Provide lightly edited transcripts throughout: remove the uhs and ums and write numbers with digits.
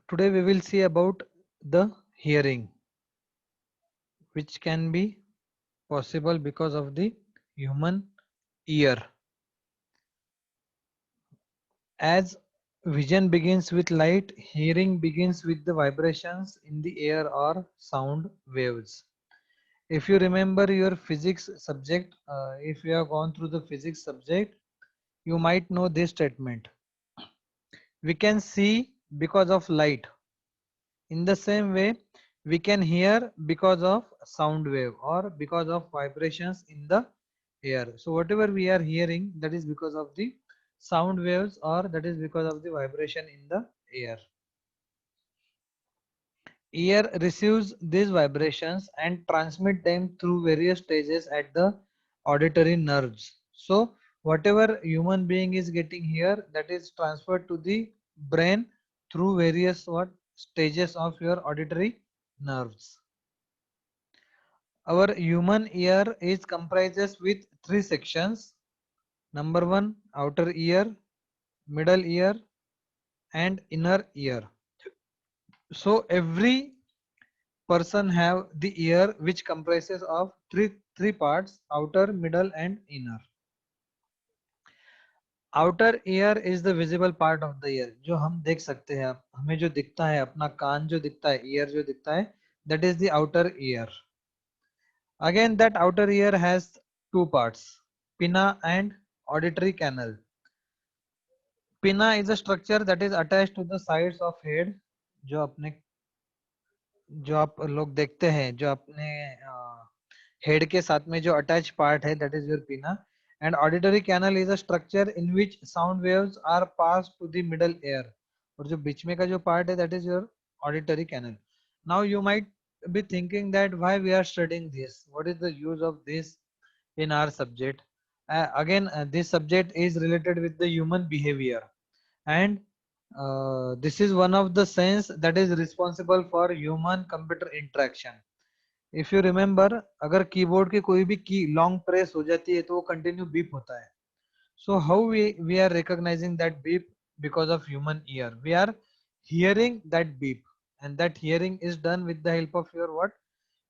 Today we will see about the hearing, which can be possible because of the human ear. As vision begins with light, hearing begins with the vibrations in the air or sound waves. If you remember your physics subject, if you have gone through the physics subject, you might know this statement. We can see because of light. In the same way, we can hear because of sound wave or because of vibrations in the air. So whatever we are hearing, that is because of the sound waves or that is because of the vibration in the air. Ear receives these vibrations and transmit them through various stages at the auditory nerves. So whatever human being is getting here, that is transferred to the brain through various what stages of your auditory nerves. Our human ear is comprises with three sections. Number one, outer ear, middle ear, and inner ear. So every person have the ear which comprises of three parts: outer, middle, and inner. Outer ear is the visible part of the ear, जो हम देख सकते हैं, हमें जो दिखता है, अपना कान जो दिखता है, ear जो दिखता है, that is the outer ear. Again, that outer ear has two parts: pinna and auditory canal. Pinna is a structure that is attached to the sides of head, जो अपने जो आप लोग देखते हैं, जो अपने हेड के साथ में जो अटैच पार्ट है, that is your pinna. And auditory canal is a structure in which sound waves are pass to the middle ear. और जो बीच में का जो पार्ट है, that is your auditory canal. Now you might be thinking that why we are studying this, what is the use of this in our subject. Again, this subject is related with the human behavior, and this is one of the sense that is responsible for human computer interaction. If you remember, अगर keyboard की कोई भी की long press हो जाती है तो वो कंटिन्यू बीप होता है. So how we are recognising that beep? Because of human ear we are hearing that beep, and that hearing is done with the help of your what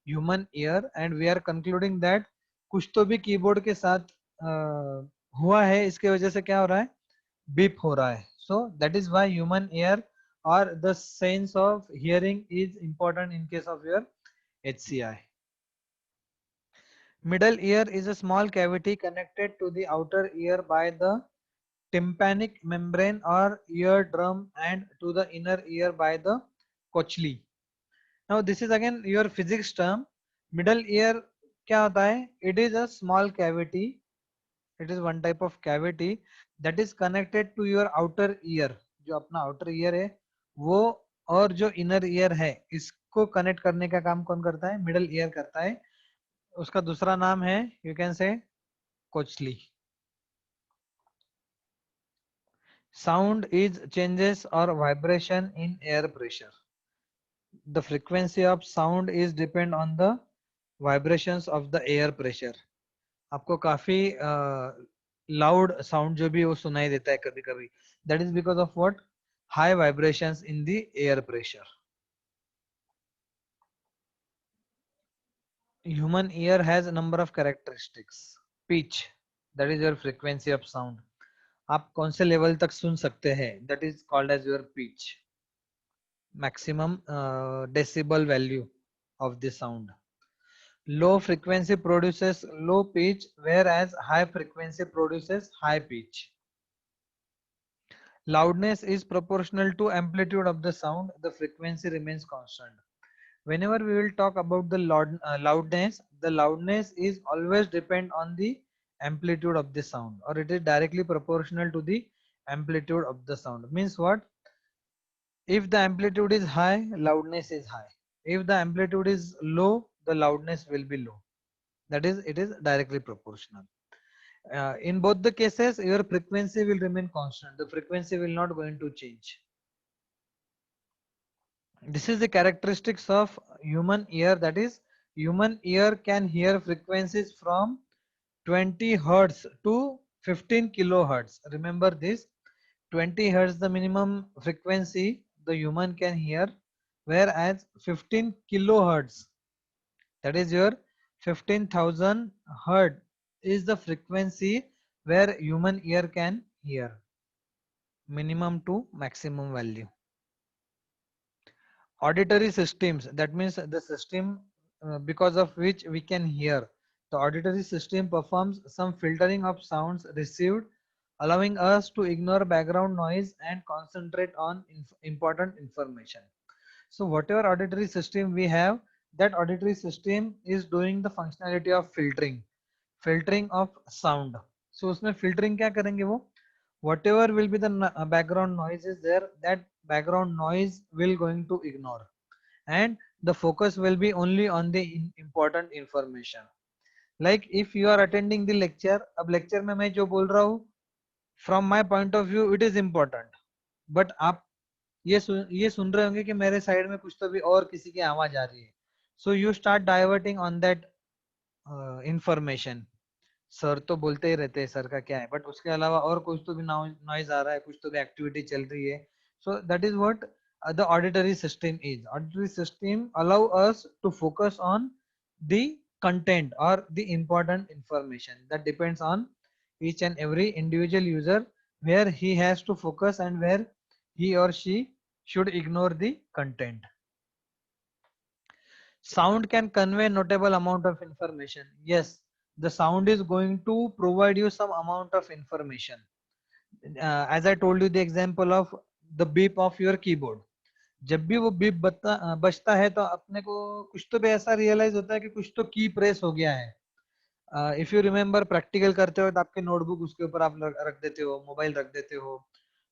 human ear. And we are concluding that कुछ तो भी keyboard के साथ हुआ है, इसके वजह से क्या हो रहा है, बीप हो रहा है. So that is why human ear और the sense of hearing is important in case of your HCI. Middle ear is a small cavity connected to the outer ear by the tympanic membrane or eardrum and to the inner ear by the cochlea. Now this is again your physics term. Middle ear क्या होता है? It is a small cavity. It is one type of cavity that is connected to your outer ear. जो अपना outer ear है वो और जो inner ear है इसको connect करने का काम कौन करता है? Middle ear करता है. उसका दूसरा नाम है, you can say, कोचली. Sound is changes or vibration in air pressure. The frequency of sound is depend on the vibrations of the air pressure. आपको काफी लाउड साउंड जो भी वो सुनाई देता है कभी कभी, that is because of what, high vibrations in the air pressure. Human ear has a number of characteristics. Pitch, that is your frequency of sound. आप कौन से लेवल तक सुन सकते हैं, that is called as your pitch. maximum decibel value of the sound. Low frequency produces low pitch, whereas high frequency produces high pitch. Loudness is proportional to amplitude of the sound. The frequency remains constant. Whenever we will talk about the loudness, the loudness is always depend on the amplitude of the sound, or it is directly proportional to the amplitude of the sound. Means what? If the amplitude is high, loudness is high. If the amplitude is low, the loudness will be low. That is, it is directly proportional. In both the cases, your frequency will remain constant. The frequency will not going to change. This is the characteristics of human ear. That is, human ear can hear frequencies from 20 hertz to 15 kilohertz. Remember this, 20 hertz the minimum frequency, the human can hear, whereas 15 kilohertz, that is your 15,000 hertz, is the frequency where human ear can hear, minimum to maximum value. Auditory systems, that means the system because of which we can hear. The auditory system performs some filtering of sounds received, allowing us to ignore background noise and concentrate on important information. So whatever auditory system we have, that auditory system is doing the functionality of filtering of sound. So उसमें filtering क्या करेंगे वो? Whatever will be the background noise is there, that background noise will going to ignore, and the focus will be only on the important information. Like if you are attending the lecture, अब lecture में मैं जो बोल रहा हूँ, from my point of view it is important, but आप ये सुन रहे होंगे कि मेरे साइड में कुछ तो भी और किसी की आवाज आ रही है, so you start diverting on that information. Sir तो बोलते ही रहते हैं सर का क्या है, बट उसके अलावा और कुछ तो भी नॉइज आ रहा है, कुछ तो भी एक्टिविटी चल रही है. So that is what the auditory system is. Auditory system allow us to focus on the content or the important information that depends on each and every individual user, where he has to focus and where he or she should ignore the content. Sound can convey notable amount of information. Yes, the sound is going to provide you some amount of information. As I told you the example of the beep of your keyboard. जब भी वो beep बजता है तो अपने को कुछ तो भी ऐसा रियलाइज होता है कि कुछ तो की प्रेस हो गया है. इफ यू रिमेम्बर प्रैक्टिकल करते हो तो आपके नोटबुक उसके ऊपर आप रख देते हो, मोबाइल रख देते हो,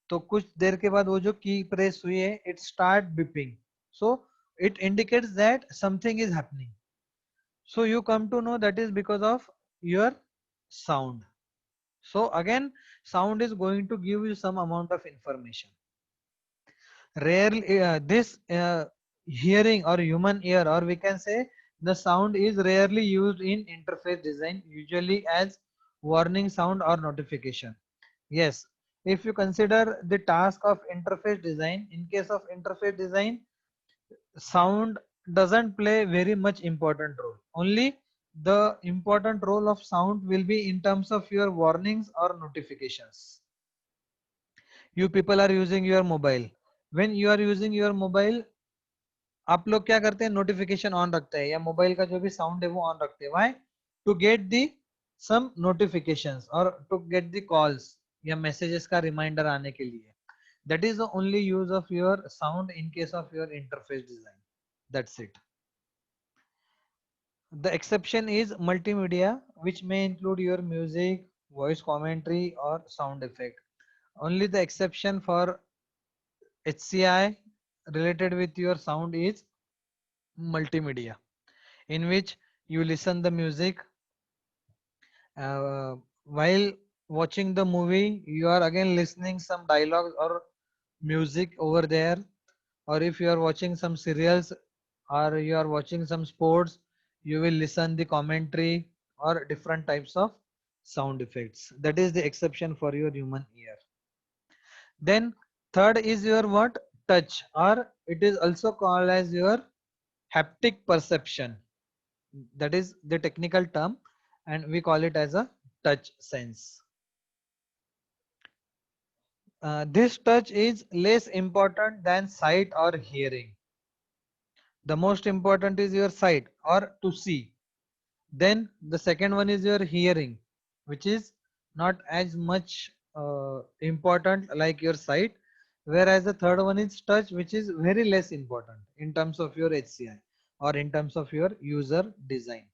तो कुछ देर के बाद वो जो की प्रेस हुई है it start beeping. So it indicates that something is happening. So you come to know that is because of your sound. So again, sound is going to give you some amount of information. Rarely this hearing or human ear, or we can say the sound, is rarely used in interface design, usually as warning sound or notification. Yes, if you consider the task of interface design, in case of interface design, sound doesn't play very much important role. Only the important role of sound will be in terms of your warnings or notifications. You people are using your mobile. When you are using your mobile, आप लोग क्या करते हैं, notification on रखते हैं या mobile का जो भी साउंड है वो ऑन रखते हैं. Why? To get the some notifications और टू गेट दी कॉल्स या मैसेजेस का रिमाइंडर आने के लिए. That is the only use of your sound in case of your interface design. That's it. The exception is multimedia, which may include your music, voice commentary, or sound effect. Only the exception for HCI related with your sound is multimedia, in which you listen the music while watching the movie. You are again listening some dialogues or music over there, or if you are watching some serials or you are watching some sports, you will listen the commentary or different types of sound effects. That is the exception for your human ear. Then third is your what? Touch, or it is also called as your haptic perception. That is the technical term, and we call it as a touch sense. This touch is less important than sight or hearing. The most important is your sight or to see. Then the second one is your hearing, which is not as much important like your sight, whereas the third one is touch, which is very less important in terms of your HCI or in terms of your user design.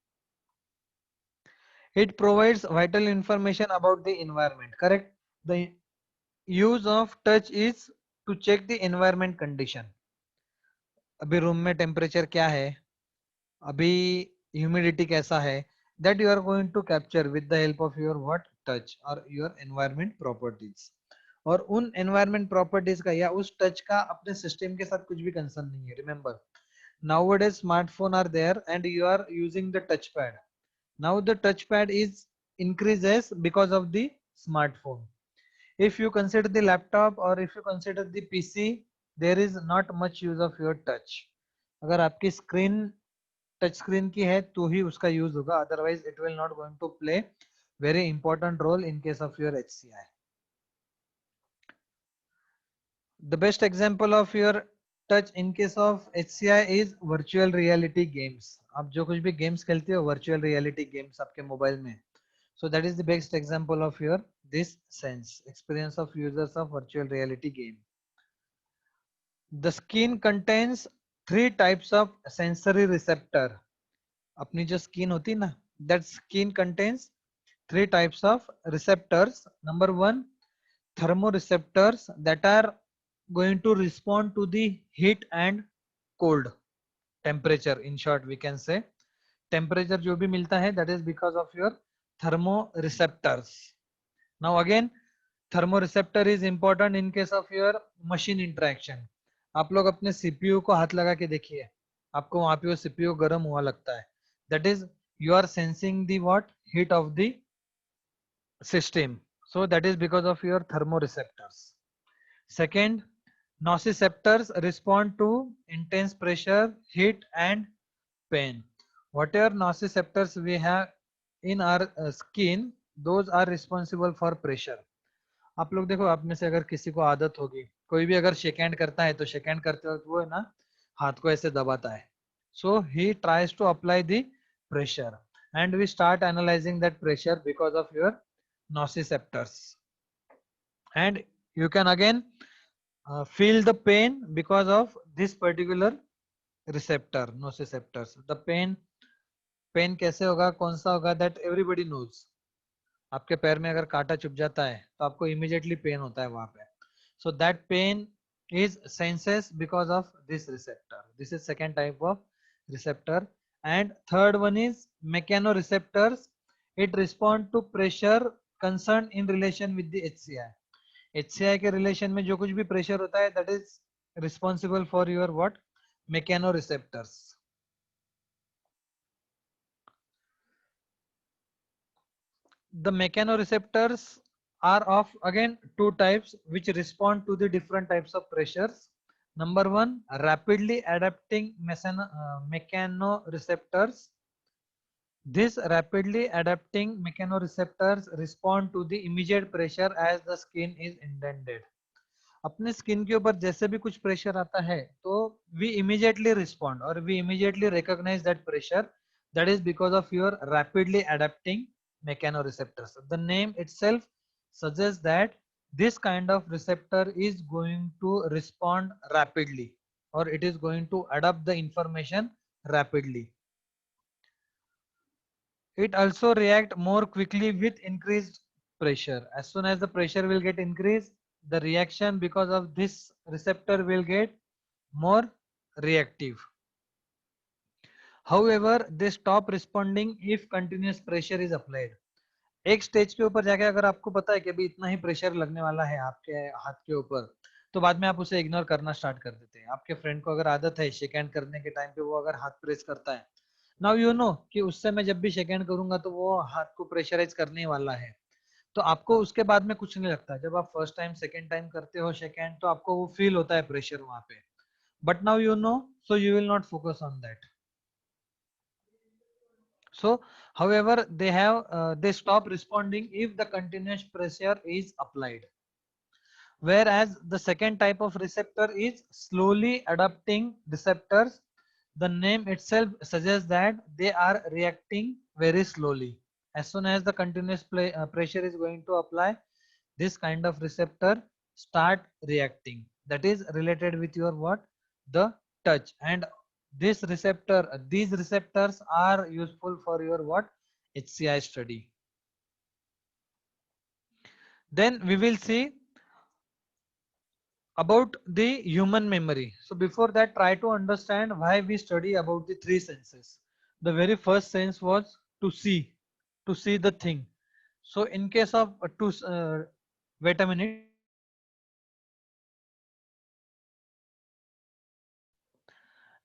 It provides vital information about the environment, correct? The use of touch is to check the environment condition. अभी room में temperature क्या है, अभी humidity कैसा है, that you are going to capture with the help of your what? Touch or your environment properties. और उन environment properties का या उस touch का अपने system के साथ कुछ भी concern नहीं है. Remember, nowadays smartphone are there and you are using the touchpad. Now the touchpad is increases because of the smartphone. If you consider the laptop or if you consider the PC, there is not much use of your touch. अगर आपकी screen touch screen की है तो ही उसका use होगा, otherwise it will not going to play very important role in case of your HCI. The best example of your touch in case of HCI is virtual reality games. आप जो कुछ भी games खेलते हो virtual reality games आपके mobile में, so that is the best example of your this sense experience of users of virtual reality game. The skin contains three types of sensory receptor. अपनी जो skin होती है ना, that skin contains three types of receptors. Number one, thermoreceptors that are going to respond to the heat and cold temperature. In short, we can say temperature जो भी मिलता है that is because of your thermoreceptors. Now again, thermoreceptor is important in case of your machine interaction. आप लोग अपने CPU को हाथ लगा के देखिए, आपको वहां पे वो CPU गर्म हुआ लगता है. That is you are sensing the what heat of the system. So that is because of your thermoreceptors. Second, nociceptors respond to intense pressure, heat and pain. Whatever nociceptors we have in our skin, those are responsible for pressure. आप लोग देखो, आप में से अगर किसी को आदत होगी, कोई भी अगर शेक हैंड करता है तो शेक हैंड करते वक्त वो है ना हाथ को ऐसे दबाता है. So he tries to apply the pressure and we start analyzing that pressure because of your nociceptors. And you can again feel the pain because of this particular receptor, nociceptors. The pain कैसे होगा, कौन सा होगा, that everybody knows. आपके पैर में अगर कांटा चुभ जाता है तो आपको immediately पेन होता है वहां पे. So that pain is senses because of this receptor. This is second type of receptor. And third one is mechanoreceptors. It respond to pressure concerned in relation with the HCI. HCI के relation में जो कुछ भी pressure होता है that is responsible for your what mechanoreceptors. The mechanoreceptors are of again two types which respond to the different types of pressures. Number one, rapidly adapting mechanoreceptors. These rapidly adapting mechanoreceptors respond to the immediate pressure as the skin is indented. अपने skin के ऊपर जैसे भी कुछ pressure आता है तो we immediately respond और we immediately recognise that pressure. That is because of your rapidly adapting mechanoreceptors. The name itself suggests that this kind of receptor is going to respond rapidly or it is going to adapt the information rapidly. It also react more quickly with increased pressure. As soon as the pressure will get increased, the reaction because of this receptor will get more reactive. However, they stop responding if continuous pressure is applied. एक stage के ऊपर जाके अगर आपको पता है कि अभी इतना ही प्रेशर लगने वाला है आपके हाथ के ऊपर, तो बाद में आप उसे इग्नोर करना स्टार्ट कर देते हैं. आपके फ्रेंड को अगर आदत है शेक हैंड करने के टाइम पे वो अगर हाथ प्रेस करता है, नाउ यू नो कि उससे मैं जब भी शेक हैंड करूंगा तो वो हाथ को प्रेशराइज करने वाला है, तो आपको उसके बाद में कुछ नहीं लगता. जब आप फर्स्ट टाइम सेकेंड टाइम करते हो शेक हैंड तो आपको वो फील होता है प्रेशर वहां पे, but now you know so you will not focus on that. So, however, they stop responding if the continuous pressure is applied. Whereas the second type of receptor is slowly adapting receptors. The name itself suggests that they are reacting very slowly. As soon as the continuous pressure is going to apply, this kind of receptor start reacting. That is related with your what? The touch. And these receptors are useful for your what? HCI study. Then we will see about the human memory. So before that, try to understand why we study about the three senses. The very first sense was to see the thing. So in case of wait a minute.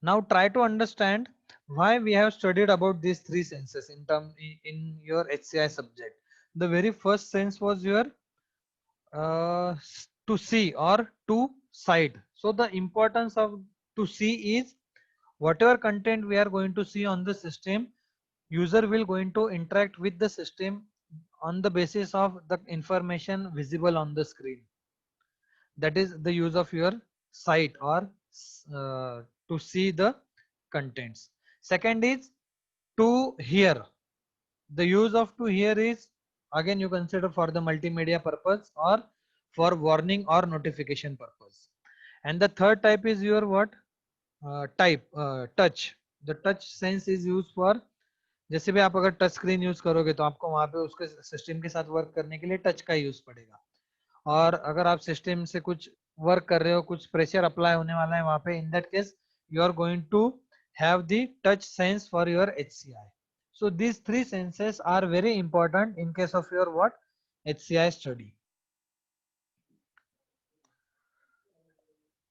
Now try to understand why we have studied about these three senses in your HCI subject. The very first sense was your to see or to sight. So the importance of to see is whatever content we are going to see on the system, user will going to interact with the system on the basis of the information visible on the screen. That is the use of your sight, or to see the contents. Second is to hear. The use of to hear is again you consider for the multimedia purpose or for warning or notification purpose. And the third type is your what touch. The touch sense is used for, जैसे भी आप अगर touch screen use करोगे तो आपको वहां पे उसके सिस्टम के साथ वर्क करने के लिए टच का यूज पड़ेगा। और अगर आप सिस्टम से कुछ वर्क कर रहे हो, कुछ प्रेशर अप्लाई होने वाला है वहां पे, in that case you are going to have the touch sense for your HCI. So these three senses are very important in case of your what HCI study.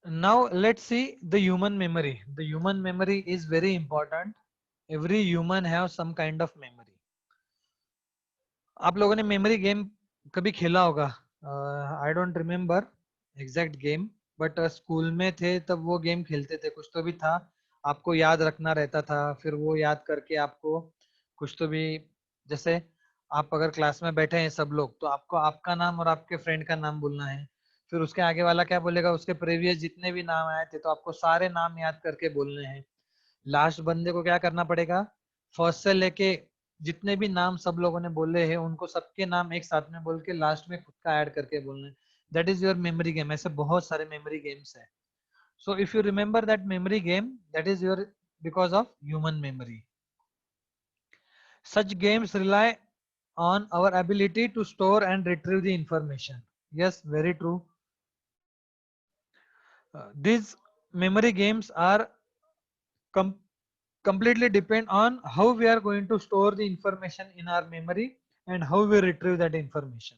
Now let's see the human memory. The human memory is very important. Every human have some kind of memory. आप लोगों ने memory game कभी खेला होगा? I don't remember exact game, but school में थे तब वो गेम खेलते थे। कुछ तो भी था, आपको याद रखना रहता था, फिर वो याद करके आपको कुछ तो भी, जैसे आप अगर क्लास में बैठे हैं सब लोग, तो आपको आपका नाम और आपके फ्रेंड का नाम बोलना है। फिर उसके आगे वाला क्या बोलेगा, उसके प्रीवियस जितने भी नाम आए थे तो आपको सारे नाम याद करके बोलने हैं। लास्ट बंदे को क्या करना पड़ेगा, फर्स्ट से लेके जितने भी नाम सब लोगों ने बोले हैं उनको सबके नाम एक साथ में बोल के लास्ट में खुद का ऐड करके बोलना है। That is your memory game. ऐसे बहुत सारे मेमोरी गेम्स है। So if you remember that memory game, that is your because of human memory. Such games rely on our ability to store and retrieve the information. Yes, very true. These memory games are com completely depend on how we are going to store the information in our memory and how we retrieve that information.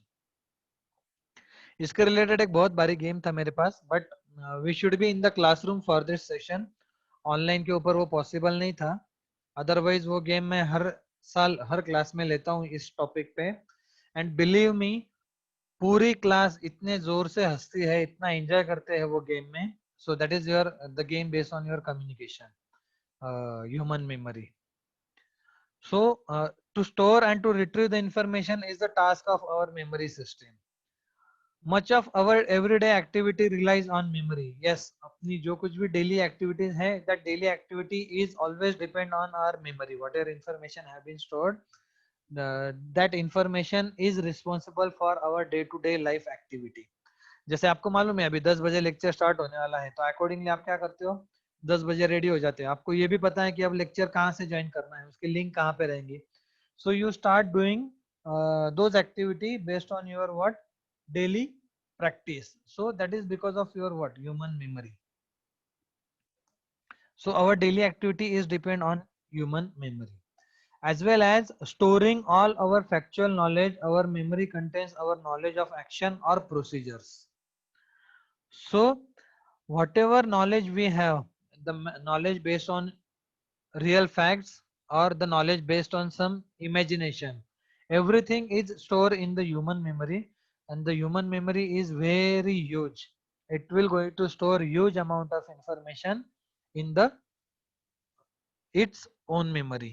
इसके related एक बहुत बारी game था मेरे पास, but we should be in the classroom for this session. Online के ऊपर वो पॉसिबल नहीं था। अदरवाइज वो गेम मैं हर साल हर क्लास में लेता हूँ इस टॉपिक पे। एंड बिलीव मी, पूरी क्लास इतने जोर से हंसती है, इतना एंजॉय करते हैं वो गेम में. सो that is your the game based on your communication, human memory. So to store and to retrieve the information is the task of our memory system. Much of our everyday activity relies on memory. Yes, अपनी जो कुछ भी daily activities है, that daily activity is always depend on our memory. Whatever information have been stored, that information is responsible for our day to day life activity. जैसे आपको मालूम है अभी 10 बजे लेक्चर स्टार्ट होने वाला है, तो अकॉर्डिंगली आप क्या करते हो, 10 बजे रेडी हो जाते हो। आपको ये भी पता है कि अब लेक्चर कहाँ से ज्वाइन करना है, उसकी लिंक कहाँ पे रहेंगी. So you start doing those activity based on your what daily practice. So that is because of your what human memory. So our daily activity is depend on human memory. As well as storing all our factual knowledge, our memory contains our knowledge of action or procedures. So whatever knowledge we have, the knowledge based on real facts or the knowledge based on some imagination, everything is stored in the human memory. And the human memory is very huge. It will going to store huge amount of information in the its own memory.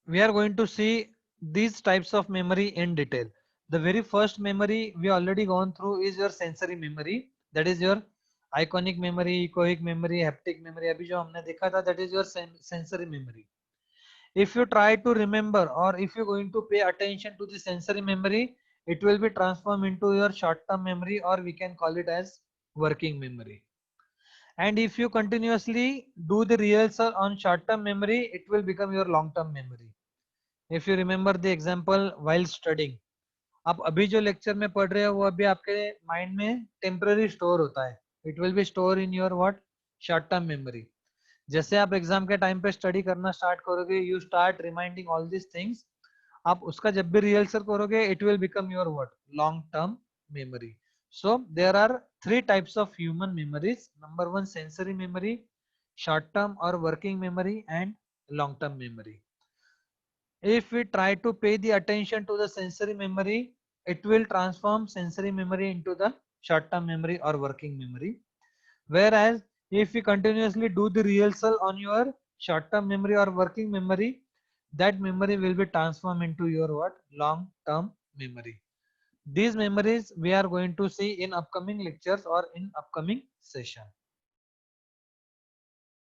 We are going to see these types of memory in detail. The very first memory we already gone through is your sensory memory. That is your iconic memory, echoic memory, haptic memory. अभी जो हमने देखा था, that is your sensory memory. If you try to remember or if you're going to pay attention to the sensory memory, it will be transformed into your short-term memory, or we can call it as working memory. And if you continuously do the rehearsal on short-term memory, it will become your long-term memory. If you remember the example while studying, आप अभी जो lecture में पढ़ रहे हो वो अभी आपके माइंड में टेम्पररी स्टोर होता है. It will be store in your what short term memory. जैसे आप एग्जाम के टाइम पे स्टडी करना स्टार्ट करोगे, you start reminding all this things. आप उसका जब भी रिहर्सल करोगे, it will become your what long term memory. So there are three types of human memories. Number one, sensory memory, short term or working memory, and long term memory. If we try to pay the attention to the sensory memory, it will transform sensory memory into the short term memory or working memory. Whereas if you continuously do the rehearsal on your short term memory or working memory, that memory will be transformed into your what? Long term memory. These memories we are going to see in upcoming lectures or in upcoming session.